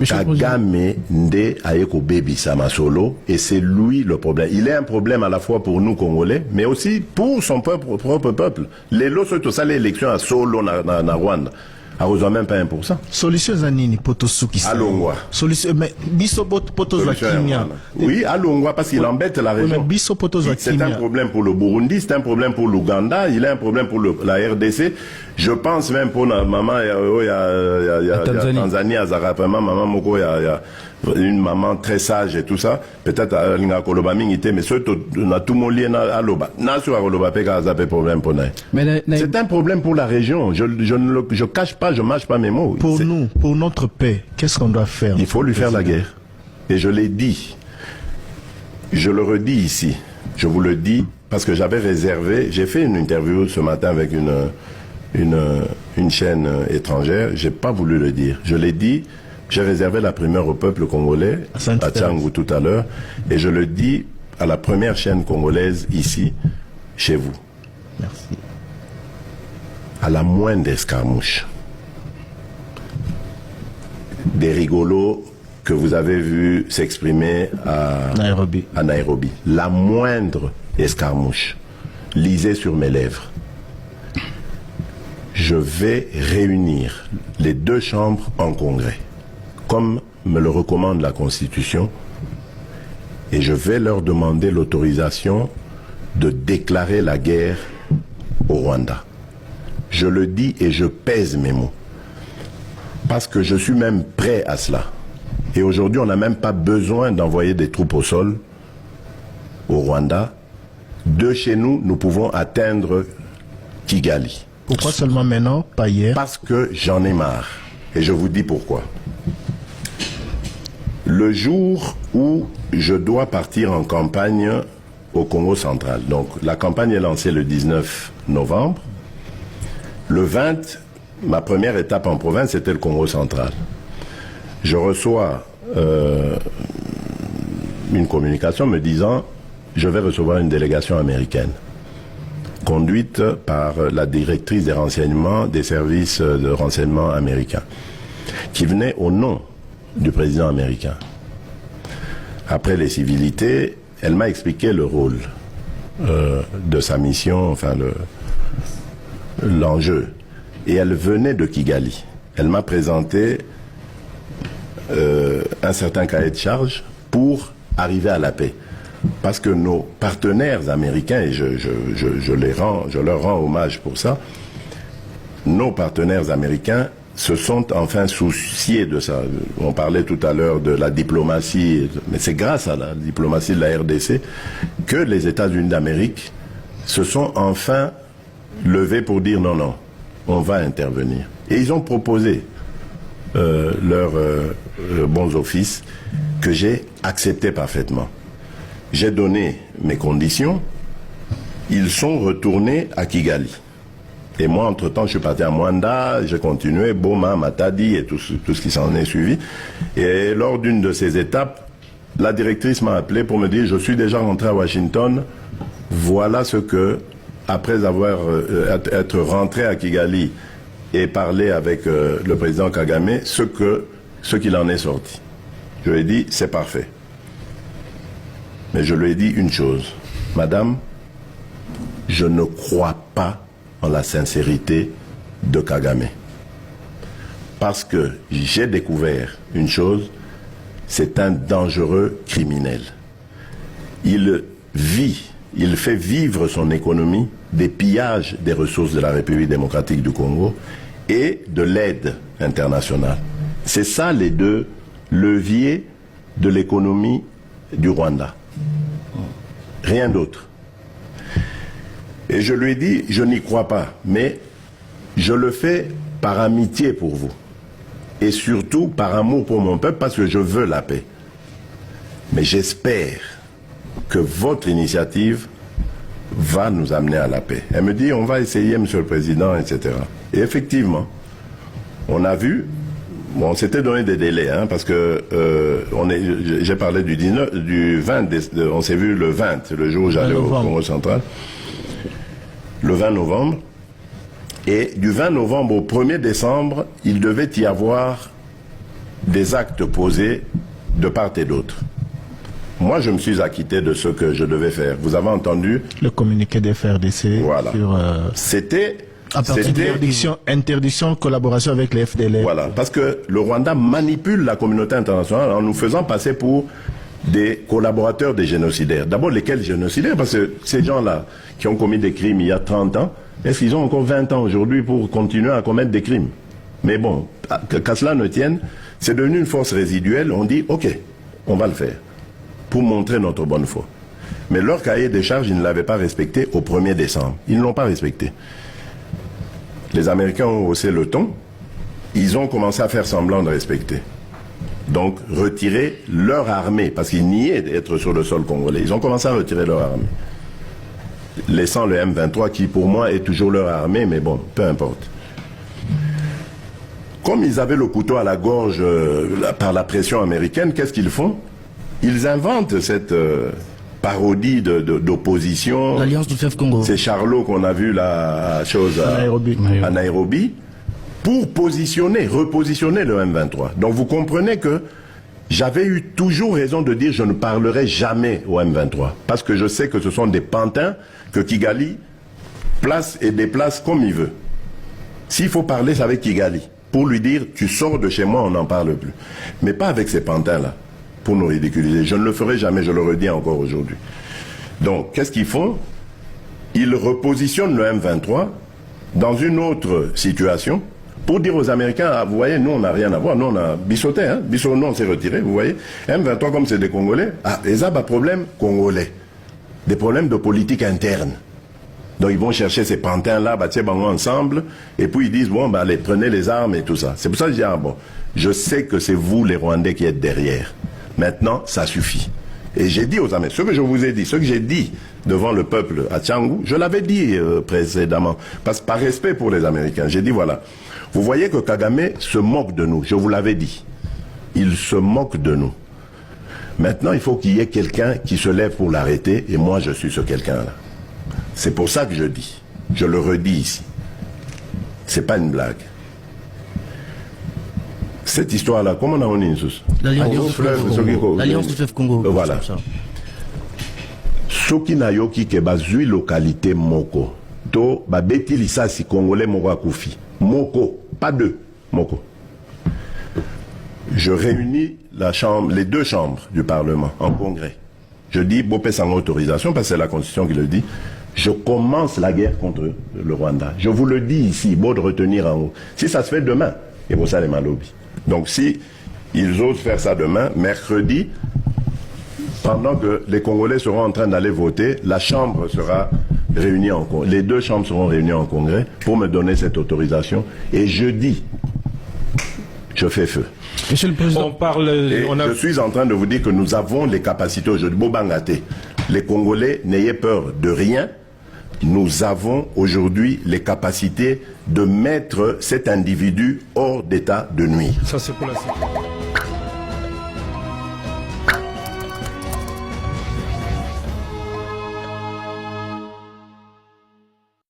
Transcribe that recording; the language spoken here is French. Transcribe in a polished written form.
Kagame nde ayeko baby Samasolo, et c'est lui le problème. Il est un problème à la fois pour nous Congolais, mais aussi pour son propre peuple. Les lots sont ça l'élection à Solo na Rwanda. A reçoit même pas 1%. Solution zanini potosuki. Alongwa. Solution mais biso potoza kimia. Oui, Alongwa parce qu'il embête la région. Mais biso potoza kimia. C'est un problème pour le Burundi, c'est un problème pour l'Ouganda, il est un problème pour la RDC. Je pense même pour maman il y a Tanzanie à Zarapema, maman moko il y a une maman très sage et tout ça. Peut-être à Linga Koloba Mingité, mais surtout na tout mon lien à Loba. Na sur Koloba peka zape problème pour naï. C'est un problème pour la région. Je cache pas, je mâche pas mes mots. Pour nous, pour notre paix, qu'est-ce qu'on doit faire? Il faut lui faire la guerre. Et je l'ai dit. Je le redis ici. Je vous le dis parce que j'avais réservé. J'ai fait une interview ce matin avec une chaîne étrangère. J'ai pas voulu le dire. Je l'ai dit. J'ai réservé la primeur au peuple congolais, à Tchangou tout à l'heure, et je le dis à la première chaîne congolaise ici, chez vous. Merci. À la moindre escarmouche, des rigolos que vous avez vus s'exprimer à Nairobi, la moindre escarmouche, lisez sur mes lèvres. Je vais réunir les deux chambres en congrès, comme me le recommande la Constitution, et je vais leur demander l'autorisation de déclarer la guerre au Rwanda. Je le dis et je pèse mes mots, parce que je suis même prêt à cela. Et aujourd'hui, on n'a même pas besoin d'envoyer des troupes au sol au Rwanda. De chez nous, nous pouvons atteindre Kigali. Pourquoi seulement maintenant, pas hier? Parce que j'en ai marre. Et je vous dis pourquoi. Le jour où je dois partir en campagne au Congo central, donc la campagne est lancée le 19 novembre, le 20, ma première étape en province, c'était le Congo central. Je reçois une communication me disant « Je vais recevoir une délégation américaine » conduite par la directrice des renseignements des services de renseignement américains, qui venait au nom du président américain. Après les civilités, elle m'a expliqué le rôle de sa mission, enfin l'enjeu. Et elle venait de Kigali. Elle m'a présenté un certain cahier de charge pour arriver à la paix. Parce que nos partenaires américains, et je leur rends hommage pour ça, nos partenaires américains se sont enfin souciés de ça. On parlait tout à l'heure de la diplomatie, mais c'est grâce à la diplomatie de la RDC que les États-Unis d'Amérique se sont enfin levés pour dire non, non, on va intervenir. Et ils ont proposé leurs bons offices que j'ai accepté parfaitement. J'ai donné mes conditions, ils sont retournés à Kigali. Et moi, entre-temps, je suis parti à Mwanda, j'ai continué, Boma, Matadi et tout ce qui s'en est suivi. Et lors d'une de ces étapes, la directrice m'a appelé pour me dire « Je suis déjà rentré à Washington, voilà ce que, après être rentré à Kigali et parler avec le président Kagame, ce qu'il en est sorti. » Je lui ai dit « C'est parfait. » Mais je lui ai dit une chose, « Madame, je ne crois pas en la sincérité de Kagame. Parce que j'ai découvert une chose, c'est un dangereux criminel. Il fait vivre son économie des pillages des ressources de la République démocratique du Congo et de l'aide internationale. C'est ça les deux leviers de l'économie du Rwanda. Rien d'autre. Et je lui ai dit, je n'y crois pas, mais je le fais par amitié pour vous. Et surtout par amour pour mon peuple, parce que je veux la paix. Mais j'espère que votre initiative va nous amener à la paix. Elle me dit, on va essayer, Monsieur le Président, etc. Et effectivement, on a vu, bon, on s'était donné des délais, hein, parce que j'ai parlé du 20, on s'est vu le 20, le jour où j'allais au Congo central. Le 20 novembre, et du 20 novembre au 1er décembre, il devait y avoir des actes posés de part et d'autre. Moi, je me suis acquitté de ce que je devais faire. Vous avez entendu Le communiqué des FRDC Voilà. sur C'était interdiction de collaboration avec les FDLR. Voilà, parce que le Rwanda manipule la communauté internationale en nous faisant passer pour des collaborateurs des génocidaires. D'abord, lesquels génocidaires? Parce que ces gens-là qui ont commis des crimes il y a 30 ans, est-ce qu'ils ont encore 20 ans aujourd'hui pour continuer à commettre des crimes? Mais bon, qu'à cela ne tienne, c'est devenu une force résiduelle. On dit, OK, on va le faire, pour montrer notre bonne foi. Mais leur cahier des charges, ils ne l'avaient pas respecté au 1er décembre. Ils ne l'ont pas respecté. Les Américains ont haussé le ton. Ils ont commencé à faire semblant de respecter. Donc, retirer leur armée, parce qu'ils niaient d'être sur le sol congolais. Ils ont commencé à retirer leur armée. Laissant le M23, qui pour moi est toujours leur armée, mais bon, peu importe. Comme ils avaient le couteau à la gorge par la pression américaine, qu'est-ce qu'ils font? Ils inventent cette parodie d'opposition. L'Alliance du fleuve Congo. C'est Charlot qu'on a vu la chose à Nairobi, pour repositionner le M23. Donc vous comprenez que j'avais eu toujours raison de dire je ne parlerai jamais au M23. Parce que je sais que ce sont des pantins que Kigali place et déplace comme il veut. S'il faut parler, c'est avec Kigali. Pour lui dire, tu sors de chez moi, on n'en parle plus. Mais pas avec ces pantins-là, pour nous ridiculiser. Je ne le ferai jamais, je le redis encore aujourd'hui. Donc, qu'est-ce qu'ils font? Ils repositionnent le M23 dans une autre situation pour dire aux Américains, ah, vous voyez, nous, on n'a rien à voir. Nous, on a bissoté, hein. Bissot, nous, on s'est retiré, vous voyez. M23, comme c'est des Congolais, ah, ils ont un problème congolais. Des problèmes de politique interne. Donc ils vont chercher ces pantins-là, ensemble, et puis ils disent, bon, bah, allez, prenez les armes et tout ça. C'est pour ça que je dis, ah bon, je sais que c'est vous, les Rwandais, qui êtes derrière. Maintenant, ça suffit. Et j'ai dit aux Américains, ce que je vous ai dit, ce que j'ai dit devant le peuple à Tchangou, je l'avais dit précédemment, parce que par respect pour les Américains, j'ai dit, voilà, vous voyez que Kagame se moque de nous, je vous l'avais dit. Il se moque de nous. Maintenant, il faut qu'il y ait quelqu'un qui se lève pour l'arrêter, et moi, je suis ce quelqu'un-là. C'est pour ça que je dis, je le redis ici, c'est pas une blague. Cette histoire-là, comment on a dit l'Alliance du fleuve Congo. Voilà. Soki na yoki ke bazui localité moko, to babeti lisasi congolais moko akufi. Moko, pas deux, moko. Je réunis les deux chambres du Parlement en congrès. Je dis, Bopé sans autorisation, parce que c'est la Constitution qui le dit, je commence la guerre contre le Rwanda. Je vous le dis ici, beau de retenir en haut. Si ça se fait demain, et pour ça les malobis. Donc si ils osent faire ça demain, mercredi, pendant que les Congolais seront en train d'aller voter, la Chambre sera réunie en congrès. Les deux chambres seront réunies en congrès pour me donner cette autorisation. Et jeudi, je fais feu. Monsieur le Président, je suis en train de vous dire que nous avons les capacités aujourd'hui. Bobangate, les Congolais, n'ayez peur de rien. Nous avons aujourd'hui les capacités de mettre cet individu hors d'état de nuire. Ça c'est pour la sécurité.